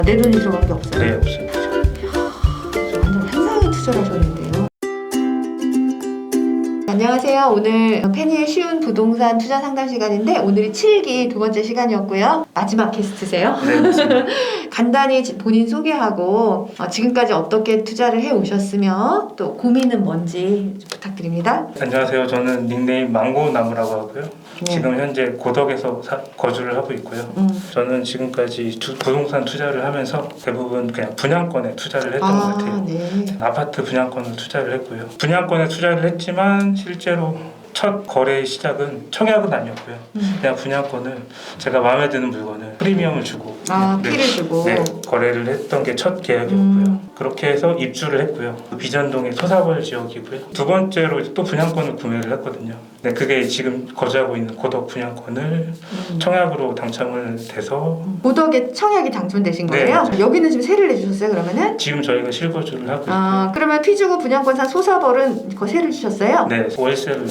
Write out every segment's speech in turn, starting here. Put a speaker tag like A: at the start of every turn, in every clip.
A: 내 돈이 들어간 게 없어요?
B: 네, 없습니다.
A: 완전 환상의 투자를 하셨는데요. 안녕하세요. 오늘 페니의 쉬운 부동산 투자 상담 시간인데 오늘이 7기 두 번째 시간이었고요. 마지막 게스트세요?
B: 네, 맞습니다.
A: 간단히 본인 소개하고 지금까지 어떻게 투자를 해오셨으며 또 고민은 뭔지 부탁드립니다.
B: 안녕하세요. 저는 닉네임 망고나무라고 하고요.
A: 네.
B: 지금 현재 고덕에서 거주를 하고 있고요. 저는 지금까지 부동산 투자를 하면서 대부분 그냥 분양권에 투자를 했던 것 같아요.
A: 네.
B: 아파트 분양권을 투자를 했고요. 분양권에 투자를 했지만 실제로 첫 거래의 시작은 청약은 아니었고요. 그냥 분양권을 제가 마음에 드는 물건을 프리미엄을 주고
A: 피를 주고
B: 거래를 했던 게 첫 계약이었고요. 그렇게 해서 입주를 했고요. 비전동의 소사벌 지역이고요. 두 번째로 또 분양권을 구매를 했거든요. 네, 그게 지금 거주하고 있는 고덕 분양권을 청약으로 당첨을 돼서
A: 고덕에 청약이 당첨되신
B: 네,
A: 거예요?
B: 맞아요.
A: 여기는 지금 세를 내주셨어요 그러면은?
B: 지금 저희가 실거주를 하고 있고요.
A: 그러면 피주고 분양권상 소사벌은 그 세를 주셨어요?
B: 네, 월세를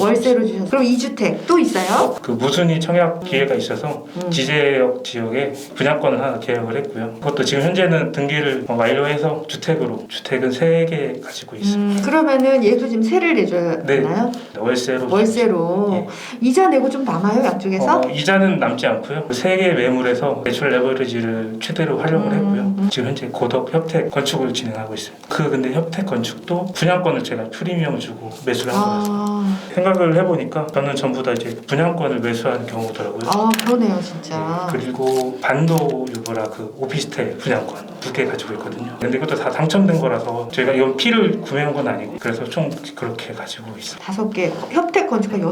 A: 주셨어요. 그럼 2주택 또 있어요?
B: 그 무순위 청약 기회가 있어서 지제역 지역에 분양권을 하나 계약을 했고요. 그것도 지금 현재는 등기를 완료해서 주택은 3개 가지고 있습니다.
A: 그러면은 얘도 지금 세를 내줘야 되나요? 월세로.
B: 예.
A: 이자 내고 좀 남아요 양쪽에서?
B: 이자는 남지 않고요. 3개 매물에서 대출 레버리지를 최대로 활용을 했고요. 지금 현재 고덕 협택 건축을 진행하고 있습니다. 근데 협택 건축도 분양권을 제가 프리미엄 주고 매수를 한 거라서 생각을 해보니까 저는 전부 다 이제 분양권을 매수하는 경우더라고요.
A: 그러네요 진짜.
B: 그리고 반도 유보라 그 오피스텔 분양권 2개 가지고 있거든요. 근데 이것도 다 당첨된 거라서 저희가 이건 피를 구매한 건 아니고 그래서 총 그렇게 가지고 있습니다.
A: 5개, 협택 건축한 6개.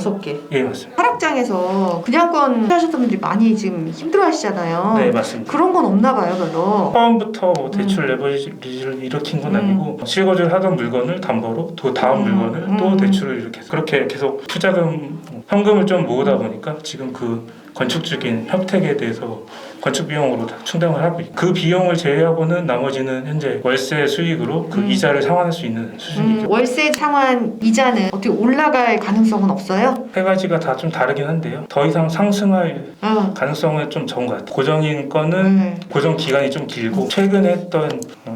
B: 예, 맞습니다.
A: 하락장에서 분양권 하셨던 분들이 많이 지금 힘들어하시잖아요.
B: 네, 맞습니다.
A: 그런 건 없나 봐요 별로.
B: 처음부터 뭐 대출 레버리지를 일으킨 건 아니고 실거주를 하던 물건을 담보로 또 다음 물건을 또 대출을 이렇게 해서 그렇게 계속 투자금 현금을 좀 모으다 보니까 지금 그 건축 중인 협택에 대해서 건축 비용으로 다 충당을 하고 있고 그 비용을 제외하고는 나머지는 현재 월세 수익으로 그 이자를 상환할 수 있는 수준이죠.
A: 월세 상환 이자는 어떻게 올라갈 가능성은 없어요?
B: 세 가지가 다 좀 다르긴 한데요. 더 이상 상승할 가능성은 좀 적은 것 같아요. 고정인 거는 고정 기간이 좀 길고 최근에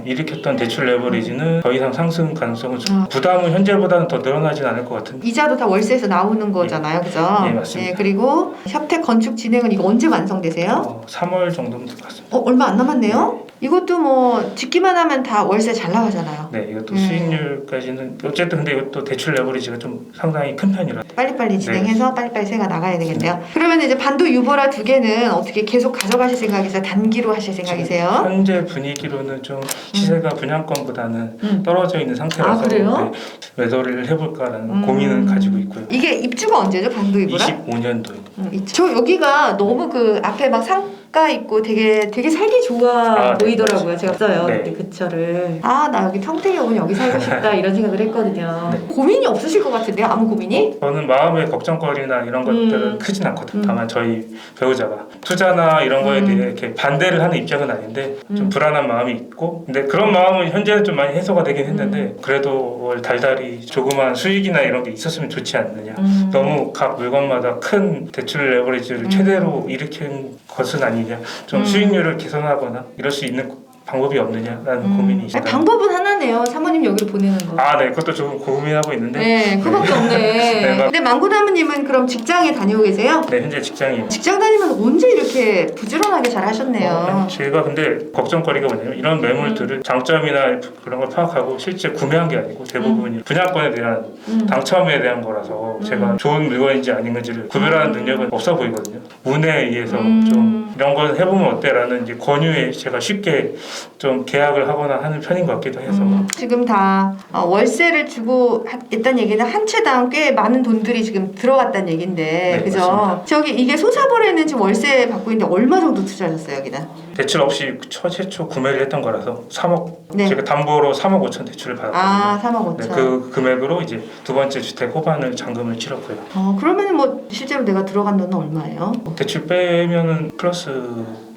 B: 일으켰던 대출 레버리지는 더 이상 상승 가능성은 좀 부담은 현재보다는 더 늘어나진 않을 것 같은데
A: 이자도 다 월세에서 나오는 거잖아요, 그죠?
B: 예, 맞습니다.
A: 네, 그리고 협택 건축 진행은 이거 언제 완성되세요?
B: 3월 정도면 될 것 같습니다.
A: 얼마 안 남았네요? 이것도 뭐 짓기만 하면 다 월세 잘 나가잖아요.
B: 네, 이것도 수익률까지는 어쨌든 근데 이것도 대출 레버리지가 좀 상당히 큰 편이라
A: 빨리빨리 진행해서 빨리빨리 새가 나가야 되겠네요. 그러면 이제 반도 유보라 2개는 어떻게 계속 가져가실 생각이세요? 단기로 하실 생각이세요?
B: 현재 분위기로는 좀 시세가 분양권보다는 떨어져 있는 상태라서
A: 그래요?
B: 매도를 해볼까라는 고민은 가지고 있고요.
A: 이게 입주가 언제죠? 반도 유보라?
B: 25년도에.
A: 저 여기가 너무 그 앞에 막 상가 있고 되게 살기 좋아 보이더라고요.
B: 네,
A: 제가 써요.
B: 네.
A: 그때 그철을. 나 여기 평택에 오면 여기 살고 싶다 이런 생각을 했거든요.
B: 네.
A: 고민이 없으실 것 같은데요? 아무 고민이?
B: 저는 마음의 걱정거리나 이런 것들은 크진 않거든요. 다만 저희 배우자가 투자나 이런 거에 대해 이렇게 반대를 하는 입장은 아닌데 좀 불안한 마음이 있고 근데 그런 마음은 현재는 좀 많이 해소가 되긴 했는데 그래도 월 달달이 조그만 수익이나 이런 게 있었으면 좋지 않느냐. 너무 각 물건마다 큰 대출 레버리지를 최대로 일으킨 것은 아니냐. 좀 수익률을 개선하거나 이럴 수 있는 방법이 없느냐라는 고민이 있어요.
A: 방법은 하나네요. 사모님 여기로 보내는 거.
B: 네, 그것도 조금 고민하고 있는데.
A: 네, 그밖에 없네.
B: 네,
A: 근데 망고나무님은 그럼 직장에 다니고 계세요?
B: 네, 현재 직장인.
A: 직장 다니면서 언제 이렇게 부지런하게 잘 하셨네요.
B: 제가 근데 걱정거리가 뭐냐면 이런 매물들을 장점이나 그런 걸 파악하고 실제 구매한 게 아니고 대부분이 분양권에 대한 당첨에 대한 거라서 제가 좋은 물건인지 아닌지를 구별하는 능력은 없어 보이거든요. 운에 의해서 좀 이런 걸 해보면 어때라는 이제 권유에 제가 쉽게 좀 계약을 하거나 하는 편인 것 같기도 해서
A: 지금 다 월세를 주고 있다는 얘기는 한 채당 꽤 많은 돈들이 지금 들어갔다는 얘긴데
B: 네,
A: 그죠?
B: 맞습니다.
A: 저기 이게 소사벌에는 지금 월세 받고 있는데 얼마 정도 투자하셨어요 여기는?
B: 대출 없이 최초 구매를 했던 거라서 3억
A: 네.
B: 제가 담보로 3억 5천 대출을 받았거든요.
A: 3억 5천.
B: 네, 그 금액으로 이제 두 번째 주택 호반을 잔금을 치렀고요.
A: 그러면은 뭐 실제로 내가 들어간 돈은 얼마예요?
B: 대출 빼면은 플러스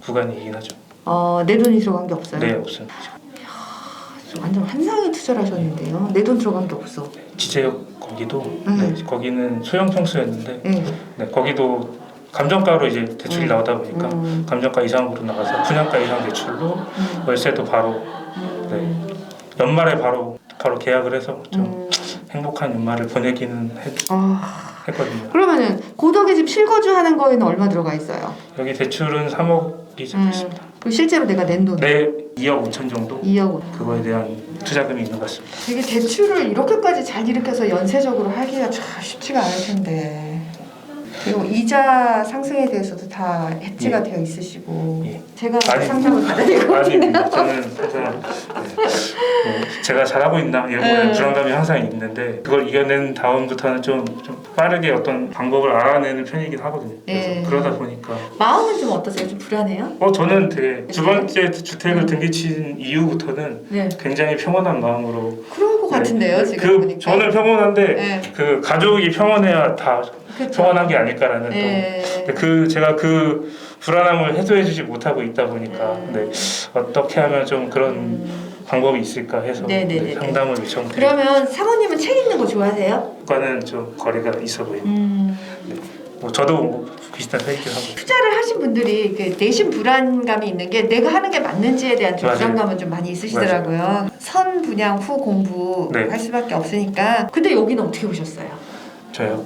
B: 구간이긴 하죠.
A: 내 돈이 들어간 게 없어요?
B: 네, 없습니다.
A: 완전 환상의 투자를 하셨는데요. 내 돈 들어간 게 없어.
B: 지제역 거기도 거기는 소형 평수였는데 거기도 감정가로 이제 대출이 나오다 보니까 감정가 이상으로 나가서 분양가 이상 대출로 월세도 바로 네. 연말에 바로 계약을 해서 좀 행복한 연말을 보내기는 했거든요.
A: 그러면은 고덕에 집 실거주 하는 거에는 얼마 들어가 있어요?
B: 여기 대출은 3억이 잡혔습니다.
A: 그리고 실제로 내가 낸 돈?
B: 네, 2억 5천 정도
A: 2억.
B: 그거에 대한 투자금이 있는 것 같습니다.
A: 되게 대출을 이렇게까지 잘 일으켜서 연쇄적으로 하기가 참 쉽지가 않을 텐데. 그리고 이자 상승에 대해서도 다 해지가 되어 있으시고 제가 상담을 받아야 될 것 같은데요.
B: 아니, 저는 항상 제가 잘하고 있나 이런 불안감이 항상 있는데 그걸 이겨낸 다음부터는 좀 빠르게 어떤 방법을 알아내는 편이긴 하거든요. 그래서 그러다 보니까
A: 마음은 좀 어떠세요? 좀 불안해요?
B: 저는 되게 두 번째 주택을 등기친 이후부터는 굉장히 평온한 마음으로
A: 그럴 것 같은데요, 지금 보니까.
B: 저는 평온한데 그 가족이 평온해야 다 평온한 게 아닐까라는 제가 그 불안함을 해소해주지 못하고 있다 보니까 어떻게 하면 좀 그런 방법이 있을까 해서 상담을 요청드립니다.
A: 그러면 사모님은 책 읽는 거 좋아하세요?
B: 그과는 좀 거리가 있어 보입니다. 저도 비슷한 타입이긴 하고.
A: 투자를 하신 분들이 그 내심 불안감이 있는 게 내가 하는 게 맞는지에 대한 좀 불안감은 좀 많이 있으시더라고요. 선 분양 후 공부할 수밖에 없으니까. 근데 여기는 어떻게 보셨어요?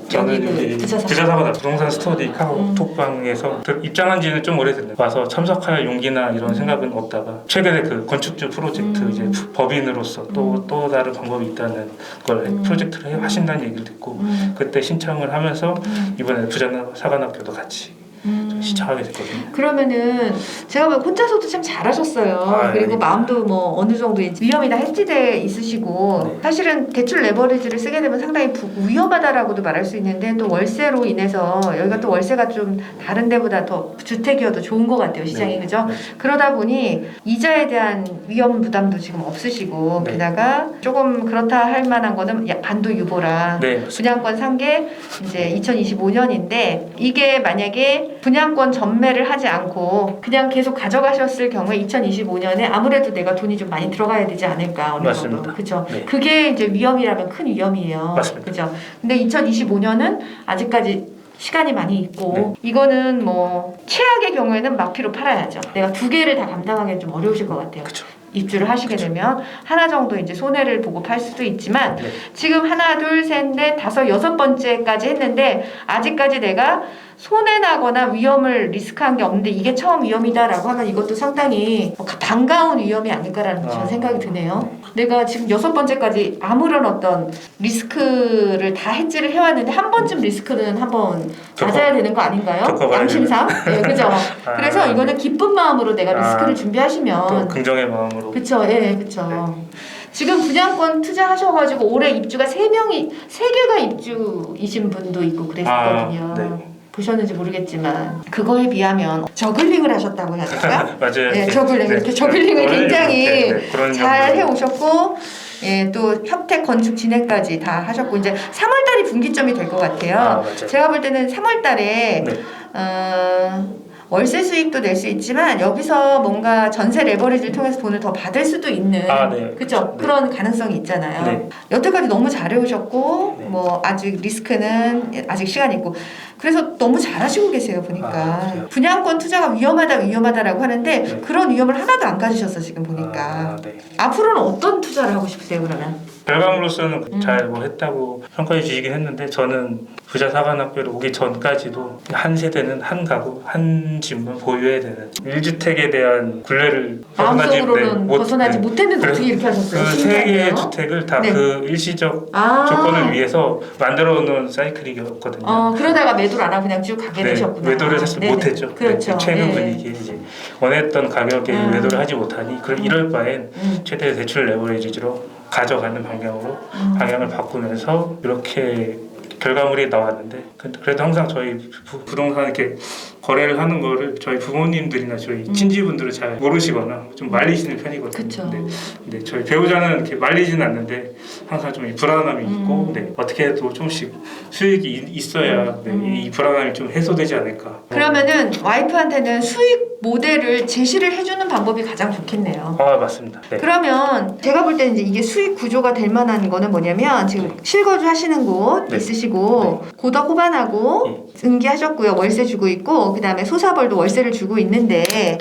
B: 저는 여기 부자사거나 부동산 스터디 카카오톡방에서 입장한 지는 좀 오래됐는데 와서 참석할 용기나 이런 생각은 없다가 최근에 그 건축주 프로젝트 이제 법인으로서 또 다른 방법이 있다는 걸 프로젝트를 하신다는 얘기를 듣고 그때 신청을 하면서 이번에 부자사관학교도 같이 시청하게 됐거든요.
A: 그러면은 제가 보면 혼자서도 참 잘하셨어요. 그리고 마음도 뭐 어느 정도 위험이 다 해지돼 있으시고 사실은 대출 레버리지를 쓰게 되면 상당히 위험하다라고도 말할 수 있는데 또 월세로 인해서 여기가 또 월세가 좀 다른 데보다 더 주택이어도 좋은 것 같아요, 시장이. 그죠? 그러다 보니 이자에 대한 위험 부담도 지금 없으시고 게다가 조금 그렇다 할 만한 거는 반도 유보라 분양권 산 게 이제 2025년인데 이게 만약에 분양권 전매를 하지 않고 그냥 계속 가져가셨을 경우에 2025년에 아무래도 내가 돈이 좀 많이 들어가야 되지 않을까 어느 정도. 그렇죠. 그게 이제 위험이라면 큰 위험이에요. 그렇죠. 근데 2025년은 아직까지 시간이 많이 있고 이거는 뭐 최악의 경우에는 막피로 팔아야죠. 내가 두 개를 다 감당하기는 좀 어려우실 것 같아요. 입주를 하시게 되면 하나 정도 이제 손해를 보고 팔 수도 있지만 지금 하나, 둘, 셋, 넷, 다섯, 여섯 번째까지 했는데 아직까지 내가 손해 나거나 위험을 리스크한 게 없는데 이게 처음 위험이다라고 하면 이것도 상당히 반가운 위험이 아닐까라는 저는 생각이 드네요. 내가 지금 여섯 번째까지 아무런 어떤 리스크를 다 해지를 해왔는데 한 번쯤 리스크는 한번 맞아야 되는 거 아닌가요? 양심상. 그죠? 그래서 이거는 기쁜 마음으로 내가 리스크를 준비하시면
B: 긍정의 마음으로.
A: 그렇죠. 그렇죠. 지금 분양권 투자하셔가지고 올해 입주가 3개가 입주이신 분도 있고 그랬거든요. 보셨는지 모르겠지만 그거에 비하면 저글링을 하셨다고 해야 될까?
B: 맞아요.
A: 저글링 이렇게 저글링을 굉장히 잘 해오셨고 또 협택 건축 진행까지 다 하셨고 이제 3월달이 분기점이 될 것 같아요. 제가 볼 때는 3월달에 월세 수익도 낼 수 있지만 여기서 뭔가 전세 레버리지를 통해서 돈을 더 받을 수도 있는 그죠? 그런 가능성이 있잖아요. 여태까지 너무 잘해오셨고 뭐 아직 리스크는 아직 시간이 있고 그래서 너무 잘하시고 계세요 보니까. 분양권 투자가 위험하다라고 하는데 그런 위험을 하나도 안 가지셨어 지금 보니까. 앞으로는 어떤 투자를 하고 싶으세요 그러면?
B: 결과물로서는 잘 뭐 했다고 평가해 주시긴 했는데 저는 부자사관학교를 오기 전까지도 한 세대는 한 가구 한 집만 보유해야 되는 1주택에 대한 굴레를
A: 마음속으로는 벗어나지 못했는데 어떻게 이렇게 하셨어요?
B: 그 세 개의 주택을 다 그 일시적 조건을 위해서 만들어 놓은 사이클이었거든요.
A: 그러다가 매도를 안 하고 그냥 쭉 가게 되셨구나.
B: 매도를 사실 못했죠.
A: 그렇죠.
B: 최근 분위기에 이제 원했던 가격에 매도를 하지 못하니 그럼 이럴 바엔 최대 대출 레버리지로 가져가는 방향을 바꾸면서 이렇게 결과물이 나왔는데 그래도 항상 저희 부동산 이렇게 거래를 하는 거를 저희 부모님들이나 저희 친지분들은 잘 모르시거나 좀 말리시는 편이거든요.
A: 그쵸.
B: 근데 저희 배우자는 이렇게 말리지는 않는데 항상 좀 이 불안함이 있고 어떻게 해도 조금씩 수익이 있어야 이 불안함이 좀 해소되지 않을까.
A: 그러면은 와이프한테는 수익 모델을 제시를 해주는 방법이 가장 좋겠네요.
B: 아 맞습니다. 네.
A: 그러면 제가 볼 때는 이제 이게 수익 구조가 될 만한 거는 뭐냐면 지금 실거주 하시는 곳
B: 네.
A: 있으시고 고덕 호반하고 응기하셨고요. 월세 주고 있고 그 다음에 소사벌도 월세를 주고 있는데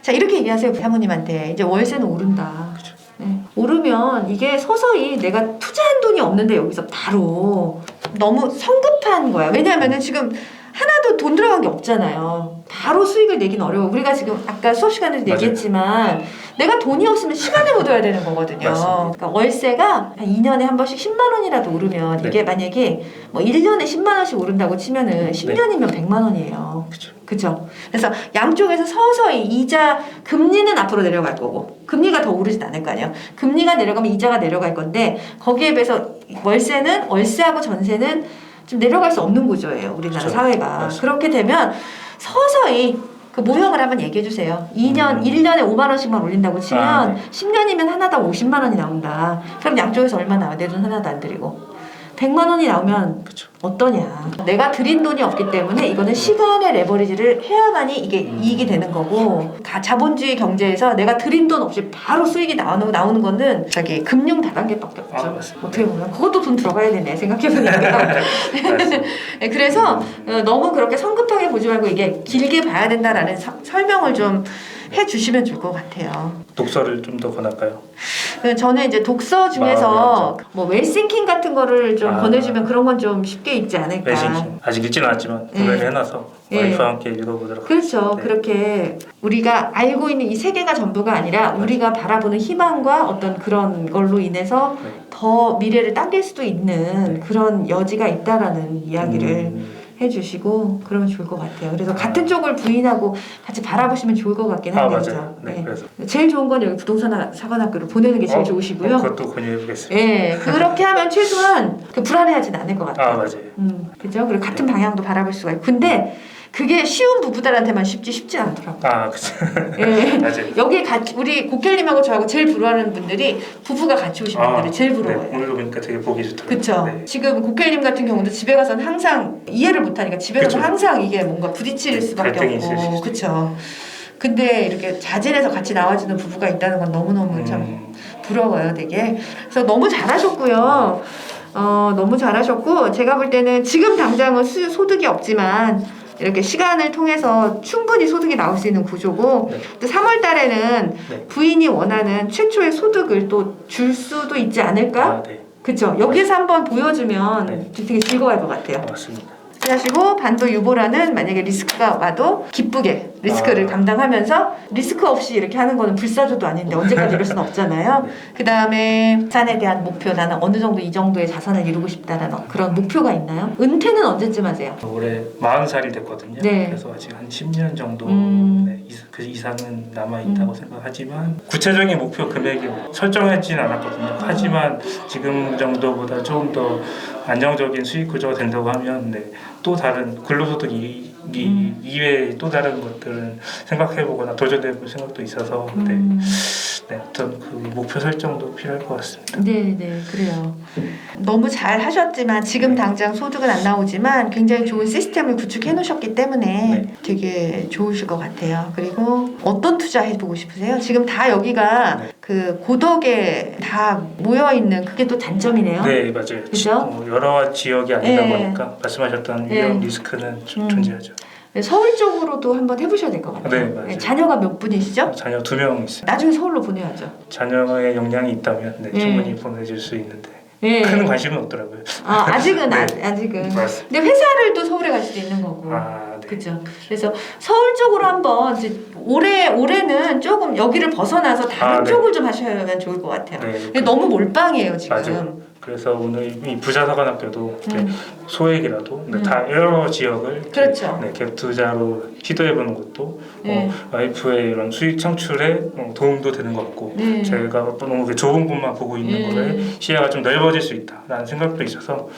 A: 자 이렇게 얘기하세요 사모님한테. 이제 월세는 오른다. 네. 오르면 이게 서서히 내가 투자한 돈이 없는데 여기서 바로 너무 성급한 거야. 왜냐하면은 지금 하나도 돈 들어간 게 없잖아요. 바로 수익을 내긴 어려워. 우리가 지금 아까 수업 시간에도
B: 맞아요.
A: 얘기했지만 내가 돈이 없으면 시간을 못 얻어야 되는 거거든요.
B: 맞습니다.
A: 그러니까 월세가 한 2년에 한 번씩 10만 원이라도 오르면
B: 네.
A: 이게 만약에 뭐 1년에 10만 원씩 오른다고 치면은 10년이면 100만 원이에요.
B: 그렇죠.
A: 그죠? 그래서 양쪽에서 서서히 이자 금리는 앞으로 내려갈 거고 금리가 더 오르진 않을 거 아니에요. 금리가 내려가면 이자가 내려갈 건데 거기에 비해서 월세하고 전세는 좀 내려갈 수 없는 구조예요. 우리나라
B: 그렇죠.
A: 사회가.
B: 맞습니다.
A: 그렇게 되면 서서히 그 모형을 한번 얘기해 주세요. 1년에 5만 원씩만 올린다고 치면 10년이면 하나당 50만 원이 나온다. 그럼 양쪽에서 얼마 나와? 내 돈 하나도 안 드리고. 100만 원이 나오면
B: 그쵸.
A: 어떠냐. 내가 드린 돈이 없기 때문에 이거는 시간의 레버리지를 해야만이 이게 이익이 되는 거고 자본주의 경제에서 내가 드린 돈 없이 바로 수익이 나오는 거는 저기 금융 다단계밖에 없죠.
B: 맞습니다.
A: 어떻게 보면 그것도 돈 들어가야 되네 생각해보니까. 네, 그래서 너무 그렇게 성급하게 보지 말고 이게 길게 봐야 된다라는 설명을 좀 해주시면 좋을 것 같아요.
B: 독서를 좀 더 권할까요?
A: 저는 이제 독서 중에서 뭐 웰싱킹 같은 거를 좀 권해주면 그런 건 좀 쉽게 읽지 않을까.
B: 웰싱킹 아직 읽지는 않았지만 구매를 해놔서 와이프와 함께 읽어보도록
A: 그렇죠.
B: 하겠습니다. 네.
A: 그렇게 우리가 알고 있는 이 세계가 전부가 아니라 우리가 바라보는 희망과 어떤 그런 걸로 인해서 더 미래를 당길 수도 있는 그런 여지가 있다라는 이야기를 해주시고 그러면 좋을 것 같아요. 그래서 같은 쪽을 부인하고 같이 바라보시면 좋을 것 같긴 한데
B: 맞아요. 네, 그래서
A: 제일 좋은 건 여기 부동산 사관학교를 보내는 게 제일 좋으시고요.
B: 그것도 권유해보겠습니다.
A: 네, 그렇게 하면 최소한 불안해하진 않을 것 같아요.
B: 맞아요.
A: 그죠? 그리고 같은 방향도 바라볼 수가 있고. 근데 그게 쉬운 부부들한테만 쉽지 않더라고요.
B: 그쵸.
A: 예.
B: 맞아요.
A: 여기 우리 고켈님하고 저하고 제일 부러워하는 분들이 부부가 같이 오신 분들이 제일 부러워요.
B: 네, 오늘도 보니까 되게 보기 좋더라고요.
A: 그쵸.
B: 네.
A: 지금 고켈님 같은 경우도 집에 가서는 항상 이해를 못하니까 집에 가서 항상 이게 뭔가 부딪힐 수밖에
B: 갈등이 있을
A: 없고. 그쵸. 근데 이렇게 자진해서 같이 나와주는 부부가 있다는 건 너무너무 참 부러워요, 되게. 그래서 너무 잘하셨고요. 너무 잘하셨고, 제가 볼 때는 지금 당장은 소득이 없지만, 이렇게 시간을 통해서 충분히 소득이 나올 수 있는 구조고 또 3월 달에는 부인이 원하는 최초의 소득을 또 줄 수도 있지 않을까? 그쵸? 여기서 한번 보여주면 되게 즐거워할 것 같아요.
B: 맞습니다.
A: 하시고 반도 유보라는 만약에 리스크가 와도 기쁘게 리스크를 감당하면서 리스크 없이 이렇게 하는 거는 불사조도 아닌데 언제까지 이럴 수는 없잖아요. 그 다음에 자산에 대한 목표, 나는 어느 정도 이 정도의 자산을 이루고 싶다라는 그런 목표가 있나요? 은퇴는 언제쯤 하세요?
B: 올해 40살이 됐거든요.
A: 네.
B: 그래서 아직 한 10년 정도 그 이상은 남아있다고 생각하지만 구체적인 목표 금액이 설정하지는 않았거든요. 하지만 지금 정도보다 조금 더 안정적인 수익 구조가 된다고 하면 또 다른 근로소득 이외의 또 다른 것들은 생각해보거나 도전해볼 생각도 있어서 어떤 그 목표 설정도 필요할 것 같습니다.
A: 네, 그래요. 너무 잘 하셨지만 지금 당장 소득은 안 나오지만 굉장히 좋은 시스템을 구축해 놓으셨기 때문에 되게 좋으실 것 같아요. 그리고 어떤 투자 해보고 싶으세요? 지금 다 여기가 그 고덕에 다 모여 있는 그게 또 단점이네요.
B: 네, 맞아요.
A: 그죠?
B: 여러 지역이 아니다 보니까 말씀하셨던 위험 리스크는 좀 존재하죠.
A: 서울 쪽으로도 한번 해보셔야 될 것 같아요.
B: 네, 맞아요.
A: 자녀가 몇 분이시죠?
B: 자녀 2명 있어요.
A: 나중에 서울로 보내야죠.
B: 자녀의 역량이 있다면 충분히 보내줄 수 있는데 큰 관심은 없더라고요.
A: 아직은 아직은. 근데 회사를 또 서울에 갈 수도 있는 거고. 그렇죠. 그래서 서울 쪽으로 한번 이제 올해는 조금 여기를 벗어나서 다른 쪽을 좀 하시면 좋을 것 같아요. 너무 몰빵이에요 지금.
B: 맞아요. 그래서 오늘 이 부자사관학교도 소액이라도 다 여러 지역을
A: 그렇죠.
B: 갭 투자로 시도해보는 것도
A: 네.
B: 와이프의 이런 수익 창출에 도움도 되는 것 같고
A: 네.
B: 제가 너무 좋은 곳만 보고 있는 거에 시야가 좀 넓어질 수 있다라는 생각도 있어서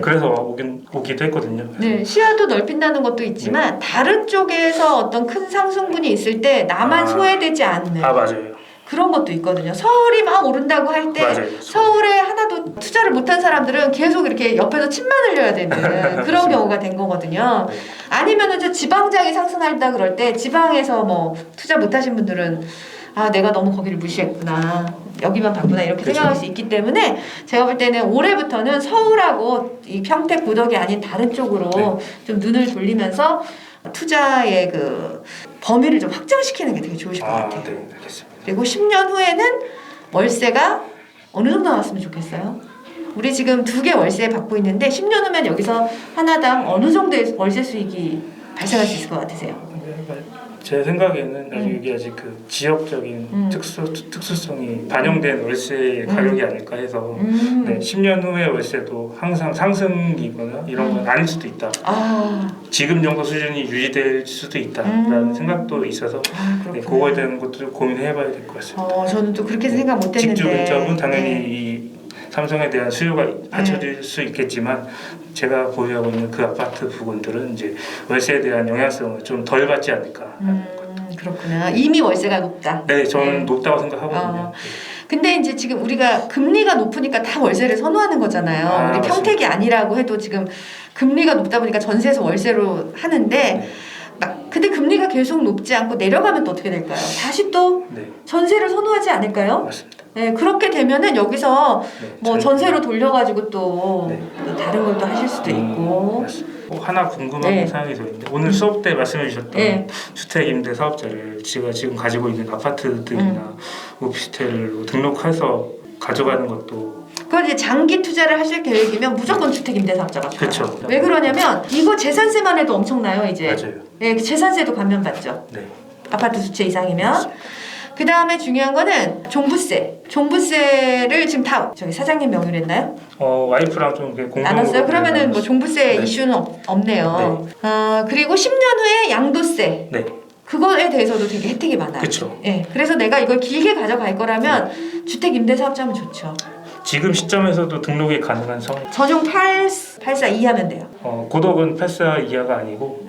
B: 그래서 오기도 했거든요.
A: 네, 시야도 넓힌다는 것도 있지만 다른 쪽에서 어떤 큰 상승분이 있을 때 나만 소외되지 않는
B: 맞아요.
A: 그런 것도 있거든요. 서울이 막 오른다고 할 때 서울에 하나도 투자를 못한 사람들은 계속 이렇게 옆에서 침만 흘려야 되는 그런 경우가 된 거거든요. 아니면 이제 지방장이 상승한다 그럴 때 지방에서 뭐 투자 못하신 분들은 아 내가 너무 거기를 무시했구나 여기만 봤구나 이렇게 생각할 수 있기 때문에 제가 볼 때는 올해부터는 서울하고 이 평택 구덕이 아닌 다른 쪽으로 좀 눈을 돌리면서 투자의 그 범위를 좀 확장시키는 게 되게 좋으실 것 같아요.
B: 네, 알겠습니다.
A: 그리고 10년 후에는 월세가 어느 정도 나왔으면 좋겠어요? 우리 지금 2개 월세 받고 있는데 10년 후면 여기서 하나당 어느 정도의 월세 수익이 발생할 수 있을 것 같으세요?
B: 제 생각에는 이게 아직 그 지역적인 특수성이 반영된 월세의 가격이 아닐까 해서 10년 후의 월세도 항상 상승이거나 이런 건 아닐 수도 있다. 지금 정도 수준이 유지될 수도 있다라는 생각도 있어서 그거에 대한 것도 좀 고민해봐야 될 것 같습니다.
A: 저는 또 그렇게 생각 못했는데
B: 직주 근접은 당연히 이 삼성에 대한 수요가 받쳐질 수 있겠지만 제가 보유하고 있는 그 아파트 부분들은 이제 월세에 대한 영향성을 좀 덜 받지 않을까.
A: 그렇구나. 이미 월세가 높다.
B: 네, 저는 높다고 생각하거든요.
A: 근데 이제 지금 우리가 금리가 높으니까 다 월세를 선호하는 거잖아요. 우리 평택이 아니라고 해도 지금 금리가 높다 보니까 전세에서 월세로 하는데 근데 금리가 계속 높지 않고 내려가면 또 어떻게 될까요? 다시 또 전세를 선호하지 않을까요?
B: 맞습니다.
A: 네, 그렇게 되면은 여기서 뭐 전세로 돌려가지고 또 다른 걸 또 하실 수도 있고.
B: 하나 궁금한 사항이 더 있는데 오늘 수업 때 말씀해 주셨던 주택임대 사업자를 제가 지금 가지고 있는 아파트들이나 오피스텔로 등록해서 가져가는 것도
A: 그건 이제 장기 투자를 하실 계획이면 무조건 주택임대사업자가 좋아요.
B: 그렇죠.
A: 왜 그러냐면 이거 재산세만 해도 엄청나요 이제.
B: 맞아요.
A: 네, 재산세도 감면받죠. 아파트 두 채 이상이면. 그 다음에 중요한 거는 종부세. 종부세를 지금 다 저기 사장님 명의로 했나요?
B: 와이프랑 좀 공동으로
A: 나눴어요? 그러면은 뭐 종부세 이슈는 없네요. 그리고 10년 후에 양도세. 그거에 대해서도 되게 혜택이 많아요.
B: 그렇죠.
A: 그래서 내가 이걸 길게 가져갈 거라면 주택 임대사업자면 좋죠.
B: 지금 시점에서도 등록이 가능한 상황.
A: 전용 84 이하면 돼요.
B: 고덕은 84 이하가 아니고.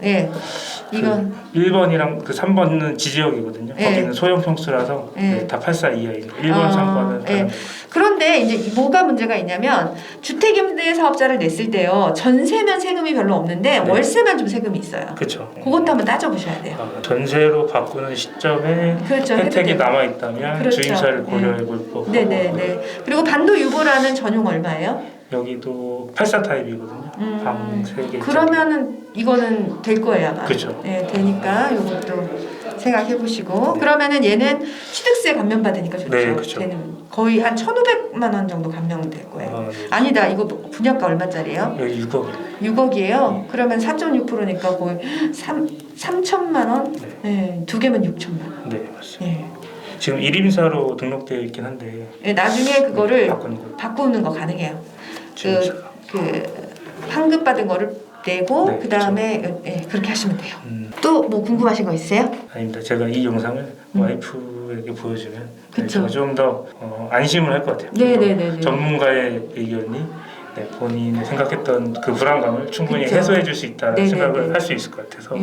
A: 이건
B: 1번이랑 그 3번은 지지역이거든요. 거기는 소형 평수라서 다 84 이하예요. 1번, 3번은
A: 그런데 이제 뭐가 문제가 있냐면 주택임대사업자를 냈을 때요. 전세면 세금이 별로 없는데 월세면 좀 세금이 있어요.
B: 그렇죠.
A: 그것도 한번 따져보셔야 돼요.
B: 전세로 바꾸는 시점에 혜택이 남아 있다면 주임사를 고려해 볼 법.
A: 네네네. 그리고 반도 유보라는 전용 얼마예요?
B: 여기도 84 타입이거든요. 방 3개.
A: 그러면은 이거는 될 거예요 아마.
B: 그렇죠.
A: 되니까 이것도 생각해 보시고 그러면은 얘는 취득세 감면 받으니까 좋죠.
B: 그렇죠.
A: 걔는 거의 한 1,500만 원 정도 감면될 거예요. 아니다. 이거 분양가 얼마짜리예요?
B: 여기 6억.
A: 6억이에요. 그러면 4.6%니까 거의 3천만 원? 두 개면 6천만 원.
B: 네, 맞습니다. 지금 1임사로 등록되어 있긴 한데
A: 나중에 그거를
B: 바꾸는
A: 거 가능해요. 그 환급 받은 거를 내고 그 다음에 그렇게 하시면 돼요. 또 뭐 궁금하신 거 있으세요?
B: 아닙니다. 제가 이 영상을 와이프에게 보여주면 좀 더 안심을 할 것 같아요.
A: 네네네.
B: 전문가의 의견이 본인이 생각했던 그 불안감을 충분히 해소해 줄 수 있다는 생각을 할 수 있을 것 같아서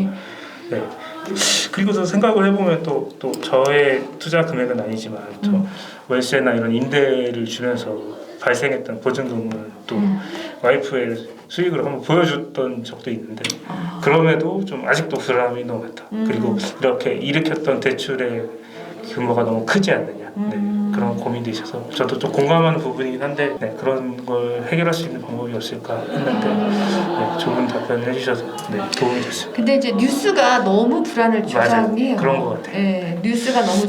B: 그리고 또 생각을 해보면 또 저의 투자 금액은 아니지만 또 월세나 이런 임대를 주면서 발생했던 보증금은 또 와이프의 수익을 한번 보여줬던 적도 있는데 그럼에도 좀 아직도 불안함이 너무 많다. 그리고 이렇게 일으켰던 대출의 규모가 너무 크지 않느냐. 그런 고민도 있어서 저도 좀 공감하는 부분이긴 한데 그런 걸 해결할 수 있는 방법이 없을까 했는데 좋은 답변을 해주셔서 도움이 됐습니다.
A: 근데 이제 뉴스가 너무 불안을 조장해요.
B: 그런 것 같아요.
A: 뉴스가 너무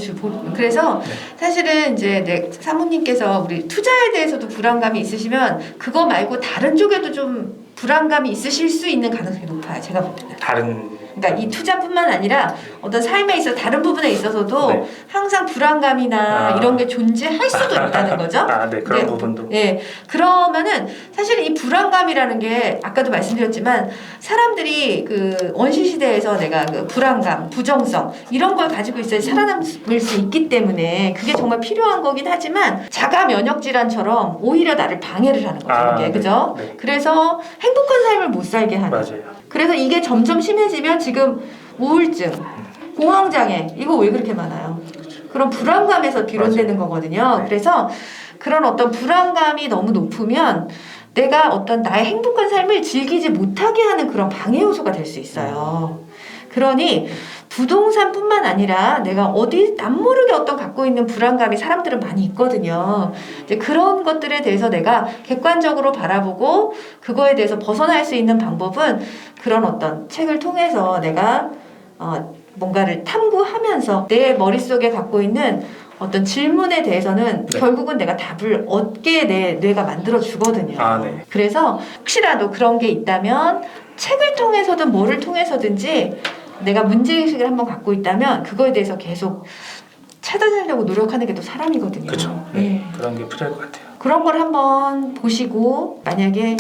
A: 그래서 사실은 이제 사모님께서 우리 투자에 대해서도 불안감이 있으시면 그거 말고 다른 쪽에도 좀 불안감이 있으실 수 있는 가능성이 높아요. 제가 볼 때는.
B: 다른
A: 그러니까 이 투자뿐만 아니라 어떤 삶에 있어 다른 부분에 있어서도
B: 네.
A: 항상 불안감이나
B: 아.
A: 이런 게 존재할 수도 있다는 거죠.
B: 아, 네, 그런
A: 네.
B: 부분도.
A: 예, 그러면은 사실 이 불안감이라는 게 아까도 말씀드렸지만 사람들이 그 원시 시대에서 내가 그 불안감, 부정성 이런 걸 가지고 있어야 살아남을 수 있기 때문에 그게 정말 필요한 거긴 하지만 자가 면역 질환처럼 오히려 나를 방해를 하는 거죠.
B: 아,
A: 이게
B: 네.
A: 그죠?
B: 네.
A: 그래서 행복한 삶을 못 살게 하는.
B: 맞아요.
A: 그래서 이게 점점 심해지면 지금 우울증, 공황장애 이거 왜 그렇게 많아요? 그런 불안감에서 비롯되는 거거든요.
B: 네.
A: 그래서 그런 어떤 불안감이 너무 높으면 내가 어떤 나의 행복한 삶을 즐기지 못하게 하는 그런 방해 요소가 될 수 있어요. 그러니 부동산뿐만 아니라 내가 어디 남모르게 어떤 갖고 있는 불안감이 사람들은 많이 있거든요. 이제 그런 것들에 대해서 내가 객관적으로 바라보고 그거에 대해서 벗어날 수 있는 방법은 그런 어떤 책을 통해서 내가 뭔가를 탐구하면서 내 머릿속에 갖고 있는 어떤 질문에 대해서는
B: 네.
A: 결국은 내가 답을 얻게 내 뇌가 만들어 주거든요.
B: 아, 네.
A: 그래서 혹시라도 그런 게 있다면 책을 통해서든 뭐를 통해서든지 내가 문제의식을 한번 갖고 있다면 그거에 대해서 계속 찾아내려고 노력하는 게 또 사람이거든요.
B: 그렇죠. 네. 그런 게 필요할 것 같아요.
A: 그런 걸 한번 보시고 만약에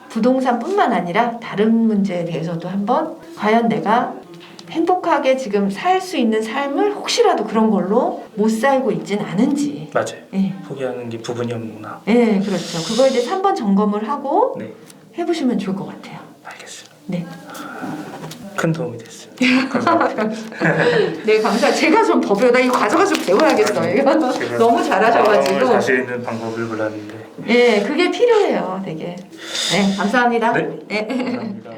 A: 부동산뿐만 아니라 다른 문제에 대해서도 한번 과연 내가 행복하게 지금 살 수 있는 삶을 혹시라도 그런 걸로 못 살고 있진 않은지.
B: 맞아요.
A: 네.
B: 포기하는 게 부분이 없구나.
A: 네, 그렇죠. 그거에 대해서 한번 점검을 하고
B: 네.
A: 해보시면 좋을 것 같아요.
B: 알겠습니다.
A: 네.
B: 큰 도움이 됐습니다. 감사합니다.
A: 네, 감사합니다. 제가 좀 더 배워. 나 이거 가져가서 배워야겠어요. 이거
B: 제가
A: 너무 잘하셔가지고.
B: 마음을 자신 있는 방법을 몰랐는데.
A: 네, 그게 필요해요, 되게. 네, 감사합니다.
B: 네. 감사합니다.